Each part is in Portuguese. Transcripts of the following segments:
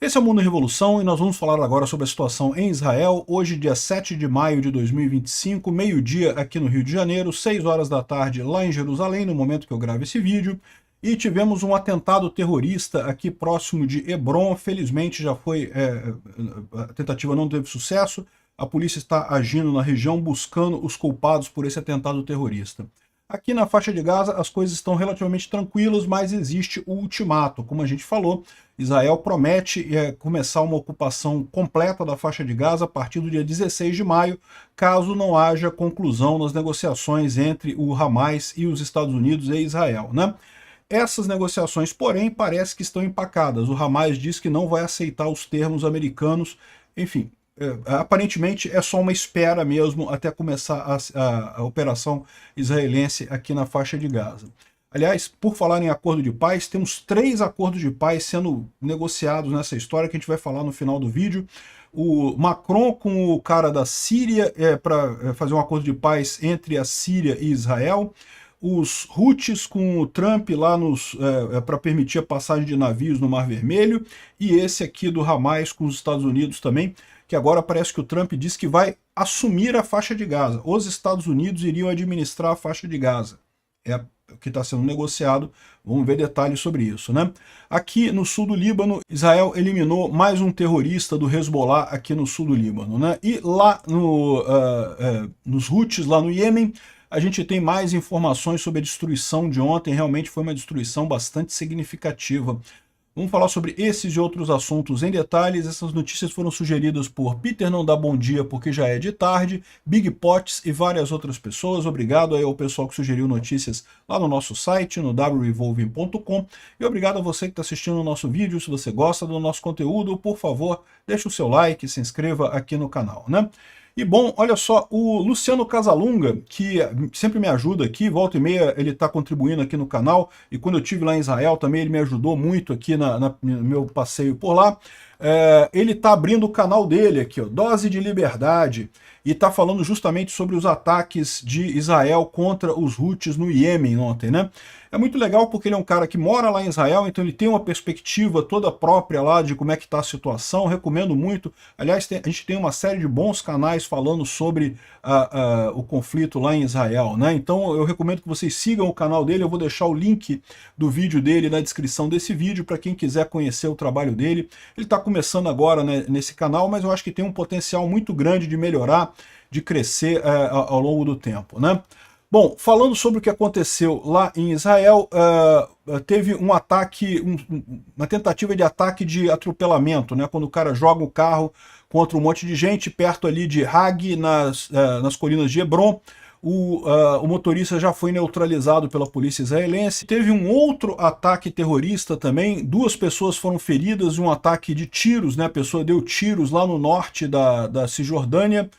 Esse é o Mundo em Revolução e nós vamos falar agora sobre a situação em Israel, hoje dia 7 de maio de 2025, meio-dia aqui no Rio de Janeiro, 6 horas da tarde lá em Jerusalém, no momento que eu gravo esse vídeo, e tivemos um atentado terrorista aqui próximo de Hebron. Felizmente já foi, a tentativa não teve sucesso, a polícia está agindo na região buscando os culpados por esse atentado terrorista. Aqui na faixa de Gaza as coisas estão relativamente tranquilas, mas existe o ultimato. Como a gente falou, Israel promete começar uma ocupação completa da faixa de Gaza a partir do dia 16 de maio, caso não haja conclusão nas negociações entre o Hamas e os Estados Unidos e Israel, né? Essas negociações, porém, parece que estão empacadas. O Hamas diz que não vai aceitar os termos americanos, enfim. Aparentemente é só uma espera mesmo até começar a operação israelense aqui na faixa de Gaza. Aliás, por falar em acordo de paz, temos 3 acordos de paz sendo negociados nessa história que a gente vai falar no final do vídeo. O Macron com o cara da Síria para fazer um acordo de paz entre a Síria e Israel. Os Houthis com o Trump lá para permitir a passagem de navios no Mar Vermelho. E esse aqui do Hamas com os Estados Unidos também, que agora parece que o Trump diz que vai assumir a faixa de Gaza. Os Estados Unidos iriam administrar a faixa de Gaza. É o que está sendo negociado, vamos ver detalhes sobre isso, né? Aqui no sul do Líbano, Israel eliminou mais um terrorista do Hezbollah aqui no sul do Líbano, né? E lá nos Houthis, lá no Iêmen, a gente tem mais informações sobre a destruição de ontem. Realmente foi uma destruição bastante significativa. Vamos falar sobre esses e outros assuntos em detalhes. Essas notícias foram sugeridas por Peter Não Dá Bom Dia Porque Já É de Tarde, Big Pots e várias outras pessoas. Obrigado aí ao pessoal que sugeriu notícias lá no nosso site, no wrevolving.com. E obrigado a você que está assistindo o nosso vídeo. Se você gosta do nosso conteúdo, por favor, deixe o seu like e se inscreva aqui no canal, né? E bom, olha só, o Luciano Casalunga, que sempre me ajuda aqui, volta e meia ele está contribuindo aqui no canal, e quando eu estive lá em Israel também ele me ajudou muito aqui no meu passeio por lá. Ele está abrindo o canal dele aqui, ó, Dose de Liberdade, e está falando justamente sobre os ataques de Israel contra os Houthis no Iêmen ontem, né? É muito legal porque ele é um cara que mora lá em Israel, então ele tem uma perspectiva toda própria lá de como é que está a situação. Recomendo muito. Aliás, a gente tem uma série de bons canais falando sobre o conflito lá em Israel, né? Então eu recomendo que vocês sigam o canal dele. Eu vou deixar o link do vídeo dele na descrição desse vídeo para quem quiser conhecer o trabalho dele. Ele está começando agora, né, nesse canal, mas eu acho que tem um potencial muito grande de melhorar, de crescer ao longo do tempo, né? Bom, falando sobre o que aconteceu lá em Israel, teve um ataque, uma tentativa de ataque de atropelamento, né? Quando o cara joga o carro contra um monte de gente perto ali de Hag, nas colinas de Hebron. O motorista já foi neutralizado pela polícia israelense. Teve um outro ataque terrorista também, 2 pessoas foram feridas em um ataque de tiros, né? A pessoa deu tiros lá no norte da Cisjordânia.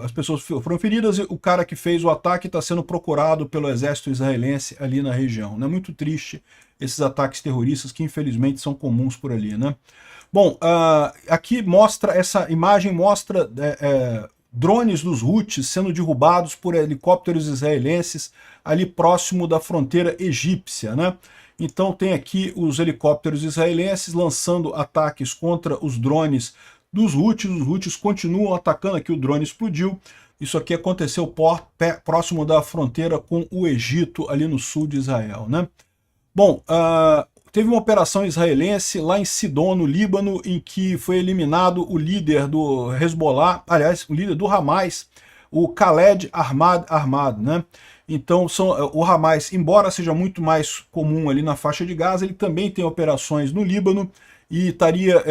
As pessoas foram feridas e o cara que fez o ataque está sendo procurado pelo exército israelense ali na região. É muito triste esses ataques terroristas que infelizmente são comuns por ali, né? Bom, aqui mostra, essa imagem mostra drones dos Houthis sendo derrubados por helicópteros israelenses ali próximo da fronteira egípcia, né? Então tem aqui os helicópteros israelenses lançando ataques contra os drones dos Houthis. Os Houthis continuam atacando. Aqui o drone explodiu. Isso aqui aconteceu próximo da fronteira com o Egito, ali no sul de Israel, né? Bom, teve uma operação israelense lá em Sidon, no Líbano, em que foi eliminado o líder do Hezbollah, aliás, o líder do Hamas, o Khaled Ahmad, né? Então, o Hamas, embora seja muito mais comum ali na faixa de Gaza, ele também tem operações no Líbano e estaria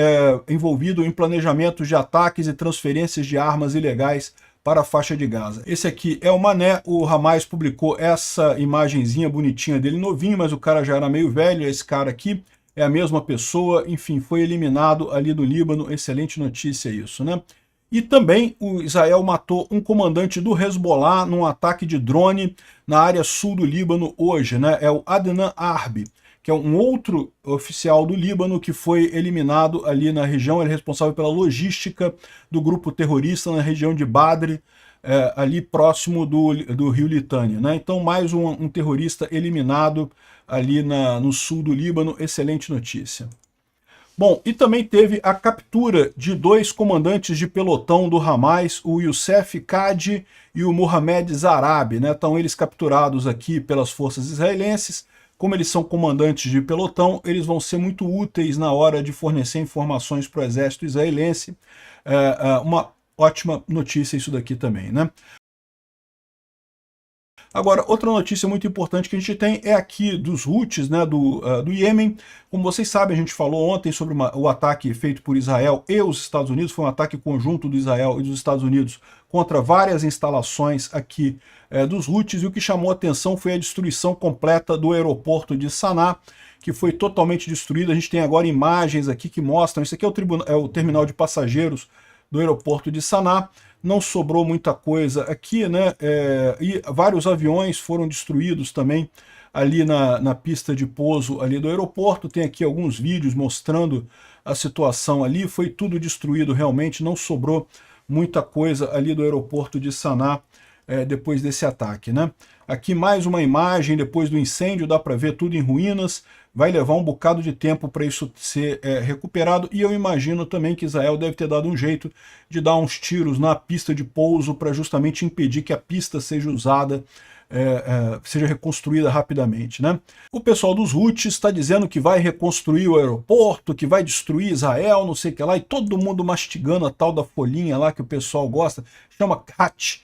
envolvido em planejamentos de ataques e transferências de armas ilegais para a faixa de Gaza. Esse aqui é o Mané. O Hamas publicou essa imagenzinha bonitinha dele novinho, mas o cara já era meio velho. Esse cara aqui é a mesma pessoa, enfim, foi eliminado ali do Líbano. Excelente notícia isso, né? E também o Israel matou um comandante do Hezbollah num ataque de drone na área sul do Líbano hoje, né? É o Adnan Arbi, que é um outro oficial do Líbano que foi eliminado ali na região. Ele é responsável pela logística do grupo terrorista na região de Badr, ali próximo do rio Litânia, né? Então mais um terrorista eliminado ali no sul do Líbano. Excelente notícia. Bom, e também teve a captura de 2 comandantes de pelotão do Hamas, o Youssef Kadi e o Mohamed Zarabi, né? Estão eles capturados aqui pelas forças israelenses. Como eles são comandantes de pelotão, eles vão ser muito úteis na hora de fornecer informações para o exército israelense. Uma ótima notícia isso daqui também, né? Agora, outra notícia muito importante que a gente tem é aqui dos Houthis, né, do Iêmen. Como vocês sabem, a gente falou ontem sobre o ataque feito por Israel e os Estados Unidos, foi um ataque conjunto do Israel e dos Estados Unidos contra várias instalações aqui dos Houthis, e o que chamou a atenção foi a destruição completa do aeroporto de Sanaa, que foi totalmente destruído. A gente tem agora imagens aqui que mostram, isso aqui é o terminal de passageiros do aeroporto de Sanaa. Não sobrou muita coisa aqui, né? E vários aviões foram destruídos também ali na pista de pouso ali do aeroporto. Tem aqui alguns vídeos mostrando a situação ali. Foi tudo destruído realmente, não sobrou muita coisa ali do aeroporto de Sanaa depois desse ataque, né? Aqui mais uma imagem depois do incêndio, dá para ver tudo em ruínas. Vai levar um bocado de tempo para isso ser recuperado, e eu imagino também que Israel deve ter dado um jeito de dar uns tiros na pista de pouso para justamente impedir que a pista seja usada, seja reconstruída rapidamente, né? O pessoal dos Houthis está dizendo que vai reconstruir o aeroporto, que vai destruir Israel, não sei o que lá, e todo mundo mastigando a tal da folhinha lá que o pessoal gosta, chama Hatch.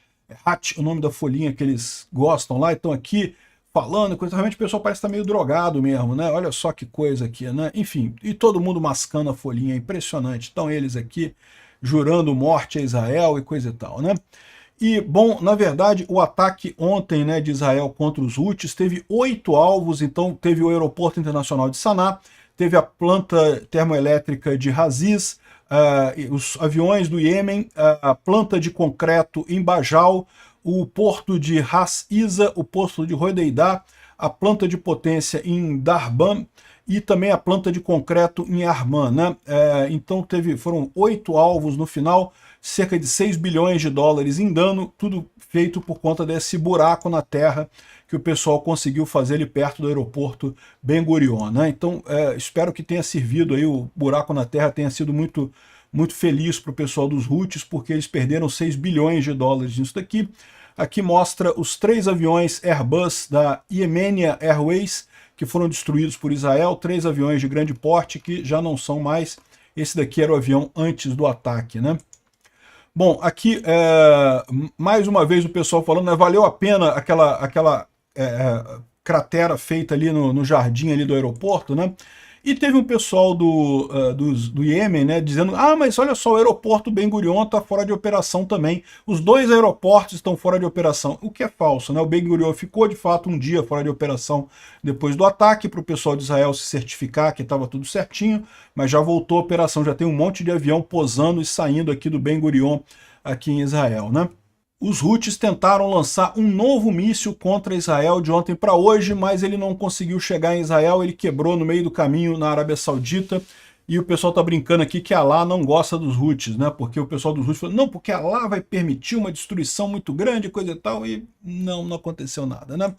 Hatch, o nome da folhinha que eles gostam lá, estão aqui falando, coisa, realmente o pessoal parece estar meio drogado mesmo, né? Olha só que coisa aqui, né? Enfim, e todo mundo mascando a folhinha, impressionante. Estão eles aqui jurando morte a Israel e coisa e tal, né? E, bom, na verdade, o ataque ontem, né, de Israel contra os Houthis teve 8 alvos. Então teve o aeroporto internacional de Sanaa, teve a planta termoelétrica de Aziz, os aviões do Iêmen, a planta de concreto em Bajal, o porto de Ras Isa, o porto de Hodeida, a planta de potência em Darbam e também a planta de concreto em Arman, né? Então foram 8 alvos no final, cerca de 6 bilhões de dólares em dano, tudo feito por conta desse buraco na terra que o pessoal conseguiu fazer ali perto do aeroporto Ben Gurion, né? Então espero que tenha servido aí, o buraco na terra tenha sido muito feliz para o pessoal dos Houthis, porque eles perderam 6 bilhões de dólares nisso daqui. Aqui mostra os 3 aviões Airbus da Yemenia Airways, que foram destruídos por Israel, 3 aviões de grande porte que já não são mais. Esse daqui era o avião antes do ataque, né? Bom, aqui, mais uma vez o pessoal falando, né, valeu a pena aquela cratera feita ali no jardim ali do aeroporto, né? E teve um pessoal do Iêmen, né, dizendo, mas olha só, o aeroporto Ben Gurion está fora de operação também. Os 2 aeroportos estão fora de operação, o que é falso, né? O Ben Gurion ficou, de fato, um dia fora de operação depois do ataque, para o pessoal de Israel se certificar que estava tudo certinho, mas já voltou a operação, já tem um monte de avião posando e saindo aqui do Ben Gurion, aqui em Israel, né? Os Houthis tentaram lançar um novo míssil contra Israel de ontem para hoje, mas ele não conseguiu chegar em Israel, ele quebrou no meio do caminho na Arábia Saudita, e o pessoal está brincando aqui que Alá não gosta dos Houthis, né? Porque o pessoal dos Houthis falou, não, porque Alá vai permitir uma destruição muito grande, coisa e tal, e não aconteceu nada, né?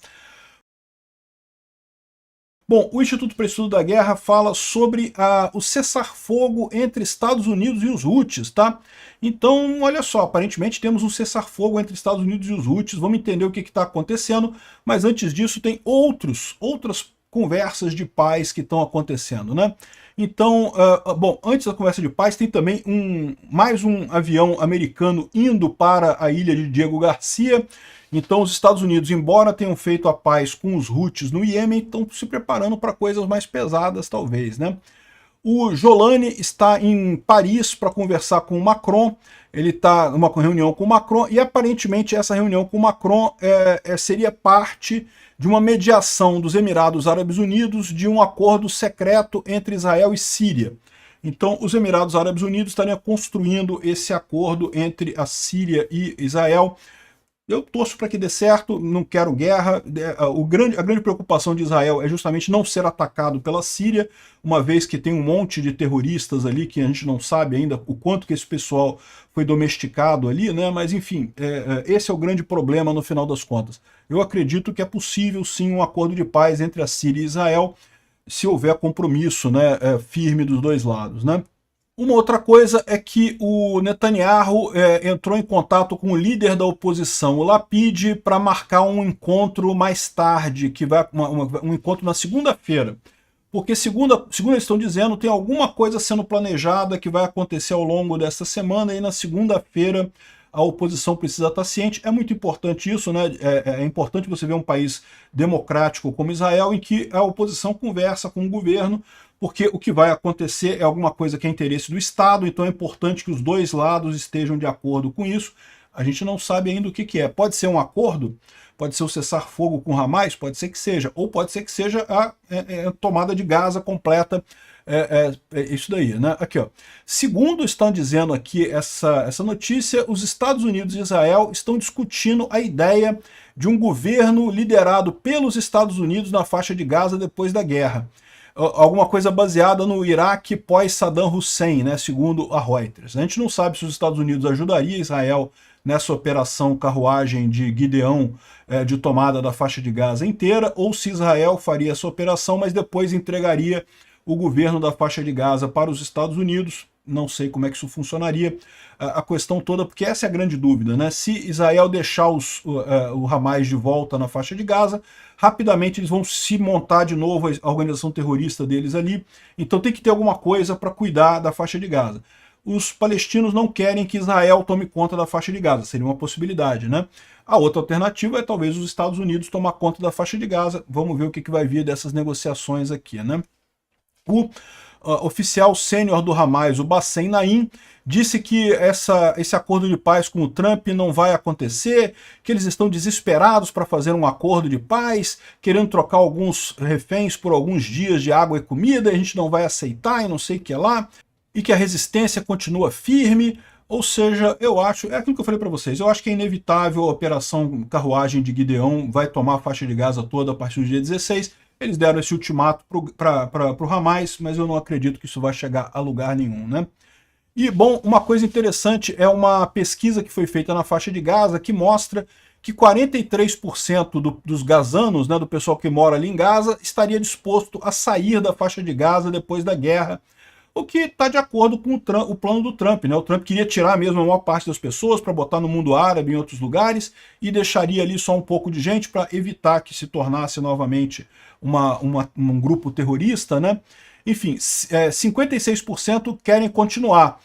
Bom, o Instituto para o Estudo da Guerra fala sobre o cessar-fogo entre Estados Unidos e os Houthis, tá? Então, olha só, aparentemente temos um cessar-fogo entre Estados Unidos e os Houthis, vamos entender o que está acontecendo, mas antes disso tem outras conversas de paz que estão acontecendo, né? Então, bom, antes da conversa de paz tem também mais um avião americano indo para a ilha de Diego Garcia. Então os Estados Unidos, embora tenham feito a paz com os Houthis no Iêmen, estão se preparando para coisas mais pesadas, talvez, né? O Jolani está em Paris para conversar com o Macron, ele está numa reunião com o Macron, e aparentemente essa reunião com o Macron seria parte de uma mediação dos Emirados Árabes Unidos de um acordo secreto entre Israel e Síria. Então os Emirados Árabes Unidos estariam construindo esse acordo entre a Síria e Israel. Eu torço para que dê certo, não quero guerra. A grande preocupação de Israel é justamente não ser atacado pela Síria, uma vez que tem um monte de terroristas ali que a gente não sabe ainda o quanto que esse pessoal foi domesticado ali, né? Mas enfim, esse é o grande problema no final das contas. Eu acredito que é possível sim um acordo de paz entre a Síria e Israel. se houver compromisso, né, firme dos dois lados, né? Uma outra coisa é que o Netanyahu entrou em contato com o líder da oposição, o Lapid, para marcar um encontro mais tarde, que vai um encontro na segunda-feira. Porque, segundo eles estão dizendo, tem alguma coisa sendo planejada que vai acontecer ao longo desta semana, e na segunda-feira a oposição precisa estar ciente. É muito importante isso, né? É importante você ver um país democrático como Israel, em que a oposição conversa com o governo, porque o que vai acontecer é alguma coisa que é interesse do Estado, então é importante que os dois lados estejam de acordo com isso. A gente não sabe ainda o que é. Pode ser um acordo, pode ser o cessar-fogo com Hamas, pode ser que seja, ou pode ser que seja a tomada de Gaza completa, isso daí, né? Aqui, ó. Segundo estão dizendo aqui essa notícia, os Estados Unidos e Israel estão discutindo a ideia de um governo liderado pelos Estados Unidos na faixa de Gaza depois da guerra. Alguma coisa baseada no Iraque pós-Saddam Hussein, né, segundo a Reuters. A gente não sabe se os Estados Unidos ajudaria Israel nessa operação carruagem de Gideão de tomada da faixa de Gaza inteira, ou se Israel faria essa operação, mas depois entregaria o governo da faixa de Gaza para os Estados Unidos. Não sei como é que isso funcionaria, a questão toda, porque essa é a grande dúvida, né? Se Israel deixar o Hamas de volta na faixa de Gaza, rapidamente eles vão se montar de novo a organização terrorista deles ali, então tem que ter alguma coisa para cuidar da faixa de Gaza. Os palestinos não querem que Israel tome conta da faixa de Gaza, seria uma possibilidade, né? A outra alternativa é talvez os Estados Unidos tomar conta da faixa de Gaza. Vamos ver o que vai vir dessas negociações aqui, né? O oficial sênior do Hamas, o Bassem Naim, disse que esse acordo de paz com o Trump não vai acontecer, que eles estão desesperados para fazer um acordo de paz, querendo trocar alguns reféns por alguns dias de água e comida, e a gente não vai aceitar e não sei o que lá, e que a resistência continua firme. Ou seja, eu acho, é aquilo que eu falei para vocês, eu acho que é inevitável a operação carruagem de Gideão vai tomar a faixa de Gaza toda a partir do dia 16, eles deram esse ultimato para o Hamas, mas eu não acredito que isso vai chegar a lugar nenhum, né? E, bom, uma coisa interessante é uma pesquisa que foi feita na faixa de Gaza que mostra que 43% dos gazanos, né, do pessoal que mora ali em Gaza, estaria disposto a sair da faixa de Gaza depois da guerra, o que está de acordo com o plano do Trump, né? O Trump queria tirar mesmo a maior parte das pessoas para botar no mundo árabe, em outros lugares, e deixaria ali só um pouco de gente para evitar que se tornasse novamente um grupo terrorista, né? Enfim, 56% querem continuar,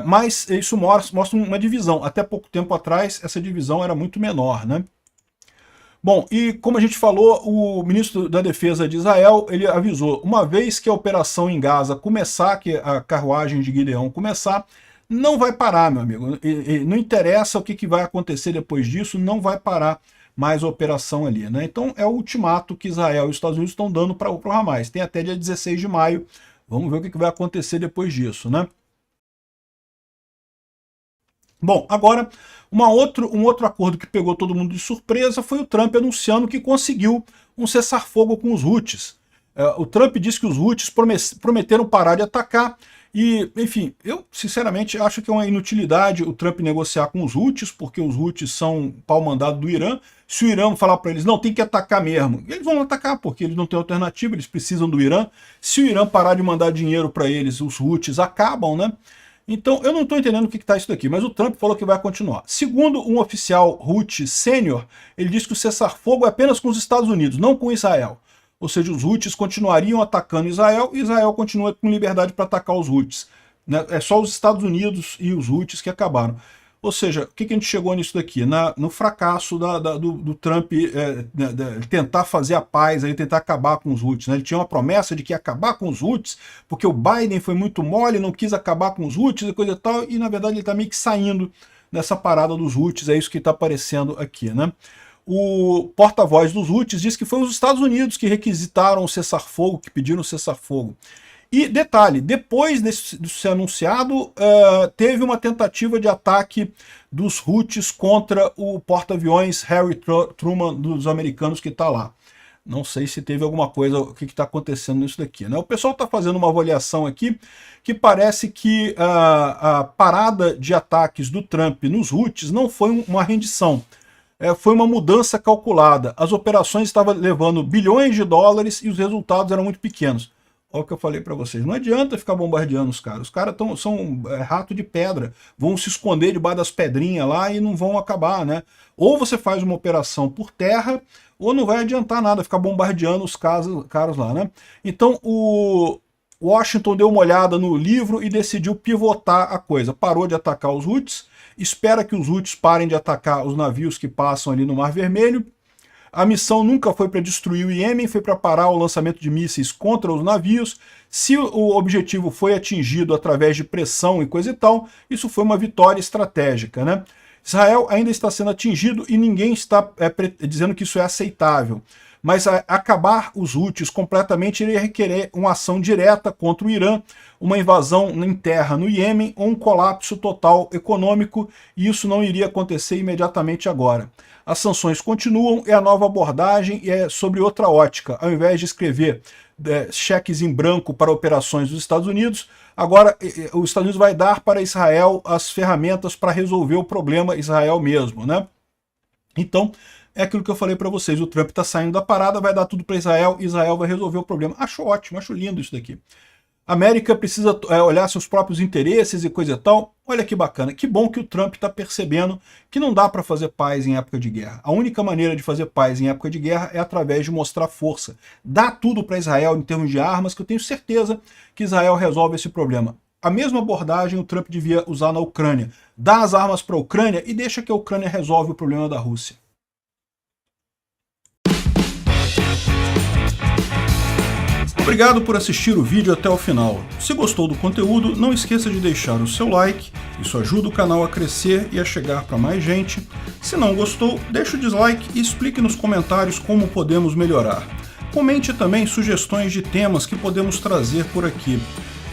mas isso mostra uma divisão. Até pouco tempo atrás, essa divisão era muito menor, né? Bom, e como a gente falou, o ministro da Defesa de Israel, ele avisou, uma vez que a operação em Gaza começar, que a carruagem de Gideão começar, não vai parar, meu amigo. Não interessa o que vai acontecer depois disso, não vai parar mais a operação ali, né? Então é o ultimato que Israel e os Estados Unidos estão dando para o Hamas. Tem até dia 16 de maio, vamos ver o que vai acontecer depois disso, né? Bom, agora, um outro acordo que pegou todo mundo de surpresa foi o Trump anunciando que conseguiu um cessar-fogo com os Houthis. O Trump disse que os Houthis prometeram parar de atacar e, enfim, eu sinceramente acho que é uma inutilidade o Trump negociar com os Houthis, porque os Houthis são pau-mandado do Irã. Se o Irã falar para eles, não, tem que atacar mesmo, eles vão atacar, porque eles não têm alternativa, eles precisam do Irã. Se o Irã parar de mandar dinheiro para eles, os Houthis acabam, né? Então, eu não estou entendendo o que está isso daqui, mas o Trump falou que vai continuar. Segundo um oficial Houthi sênior, ele disse que o cessar-fogo é apenas com os Estados Unidos, não com Israel. Ou seja, os Houthis continuariam atacando Israel e Israel continua com liberdade para atacar os Houthis, né? É só os Estados Unidos e os Houthis que acabaram. Ou seja, o que a gente chegou nisso daqui? No fracasso do Trump tentar fazer a paz, tentar acabar com os Houthis, né? Ele tinha uma promessa de que ia acabar com os Houthis, porque o Biden foi muito mole, não quis acabar com os Houthis e coisa e tal, e na verdade ele está meio que saindo dessa parada dos Houthis, é isso que está aparecendo aqui, né? O porta-voz dos Houthis diz que foi os Estados Unidos que requisitaram o cessar-fogo, que pediram o cessar-fogo. E detalhe, depois de ser anunciado, teve uma tentativa de ataque dos Houthis contra o porta-aviões Harry Truman dos americanos que está lá. Não sei se teve alguma coisa, o que está acontecendo nisso daqui, né? O pessoal está fazendo uma avaliação aqui que parece que a parada de ataques do Trump nos Houthis não foi uma rendição. foi uma mudança calculada. As operações estavam levando bilhões de dólares e os resultados eram muito pequenos. Olha o que eu falei para vocês, não adianta ficar bombardeando os caras são rato de pedra, vão se esconder debaixo das pedrinhas lá e não vão acabar, né? Ou você faz uma operação por terra, ou não vai adiantar nada ficar bombardeando os caras lá, né? Então o Washington deu uma olhada no livro e decidiu pivotar a coisa, parou de atacar os Houthis, espera que os Houthis parem de atacar os navios que passam ali no Mar Vermelho. A missão nunca foi para destruir o Iêmen, foi para parar o lançamento de mísseis contra os navios. Se o objetivo foi atingido através de pressão e coisa e tal, isso foi uma vitória estratégica, né? Israel ainda está sendo atingido e ninguém está dizendo que isso é aceitável. Mas acabar os Houthis completamente iria requerer uma ação direta contra o Irã, uma invasão em terra no Iêmen ou um colapso total econômico, e isso não iria acontecer imediatamente agora. As sanções continuam e a nova abordagem é sobre outra ótica. Ao invés de escrever cheques em branco para operações dos Estados Unidos, agora os Estados Unidos vai dar para Israel as ferramentas para resolver o problema Israel mesmo, né? Então, é aquilo que eu falei para vocês, o Trump está saindo da parada, vai dar tudo para Israel, Israel vai resolver o problema. Acho ótimo, acho lindo isso daqui. A América precisa olhar seus próprios interesses e coisa e tal. Olha que bacana, que bom que o Trump está percebendo que não dá para fazer paz em época de guerra. A única maneira de fazer paz em época de guerra é através de mostrar força. Dá tudo para Israel em termos de armas, que eu tenho certeza que Israel resolve esse problema. A mesma abordagem o Trump devia usar na Ucrânia. Dá as armas para a Ucrânia e deixa que a Ucrânia resolve o problema da Rússia. Obrigado por assistir o vídeo até o final. Se gostou do conteúdo, não esqueça de deixar o seu like, isso ajuda o canal a crescer e a chegar para mais gente. Se não gostou, deixe o dislike e explique nos comentários como podemos melhorar. Comente também sugestões de temas que podemos trazer por aqui.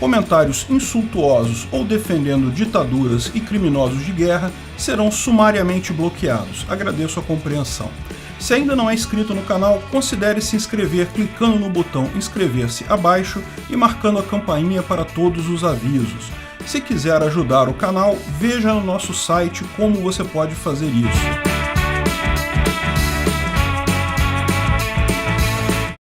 Comentários insultuosos ou defendendo ditaduras e criminosos de guerra serão sumariamente bloqueados. Agradeço a compreensão. Se ainda não é inscrito no canal, considere se inscrever clicando no botão inscrever-se abaixo e marcando a campainha para todos os avisos. Se quiser ajudar o canal, veja no nosso site como você pode fazer isso.